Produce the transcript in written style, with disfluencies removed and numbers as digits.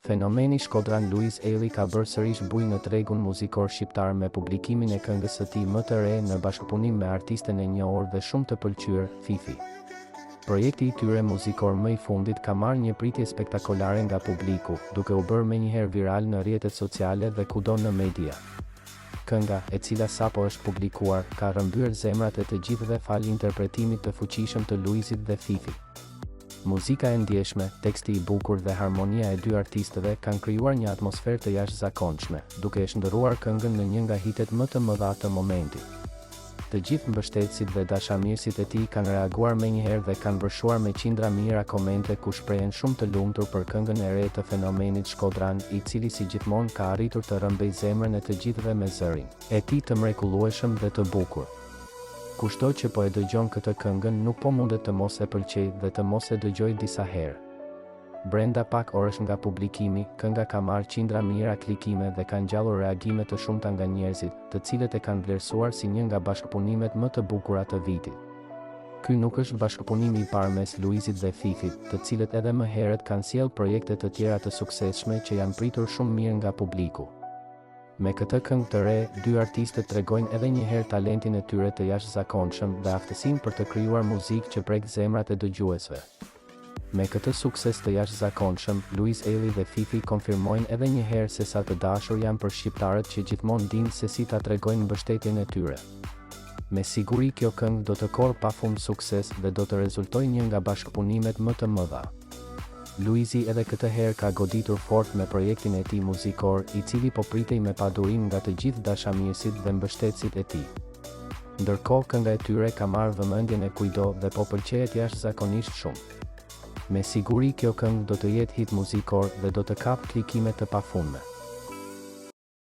Fenomeni Shkodran Luiz Eli ka bërë sërish bujë në tregun muzikor shqiptar me publikimin e këngës së tij më të re në bashkëpunim me artisten e njohur dhe shumë të pëlqyer, Fifi. Projekti i tyre muzikor më i fundit ka marrë një pritje spektakolare nga publiku, duke u bërë menjëherë viral në rrjetet sociale dhe kudo në media. Kënga, e cila sapo është publikuar, ka rrëmbyer zemrat e të gjithëve fal interpretimit të fuqishëm të Luizit dhe Fifi. Muzika e ndjeshme, teksti i bukur dhe harmonia e dy artistëve kanë krijuar një atmosferë të jashtëzakonshme, duke e shndërruar këngën në një nga hitet më të mëdha të momentit. Të gjithë mbështetësit dhe dashamirësit e tij kanë reaguar menjëherë dhe kanë vërshuar me qindra mijëra komente ku shprehen shumë të lumtur për këngën e re të fenomenit Shkodran, i cili si gjithmonë ka arritur të rrëmbejë zemrën e të gjithëve me zërin e tij të mrekullueshëm dhe të bukur. Kushdo që po e dëgjon këtë këngën nuk po mundet të mos e pëlqejë dhe të mos e dëgjojë disa herë. Brenda pak orësh nga publikimi, kënga ka marrë qindra mijëra klikime dhe ka ngjallur reagime të shumta nga njerëzit, të cilët e kanë vlerësuar si një nga bashkëpunimet më të bukura të vitit. Ky nuk është bashkëpunimi i parë mes Luizit dhe Fifit, të cilët edhe më herët kanë sjellë projekte të tjera të suksesshme që janë pritur shumë mirë nga publiku. Me këtë këngë të re, dy artistët tregojnë edhe një herë talentin e tyre të jashtëzakonshëm dhe aftësinë për të krijuar muzikë që prek zemrat e dëgjuesve. Me këtë sukses të jashtëzakonshëm, Luiz Eli dhe Fifi konfirmojnë edhe një herë se sa të dashur janë për shqiptarët që gjithmonë dinë se si ta tregojnë mbështetjen e tyre. Me siguri kjo këngë do të korrë pafund sukses dhe do të rezultojë një nga bashkëpunimet më të mëdha. Luizi edhe këtë herë ka goditur fort me projektin e tij muzikor, i cili po pritej me padurim nga të gjithë dashamirësit dhe mbështetësit e tij. Ndërkohë kënga e tyre ka marrë vëmendjen e kujdo dhe po pëlqejet jashtëzakonisht shumë. Me siguri kjo këngë do të jetë hit muzikor dhe do të kapë klikime të pafundme.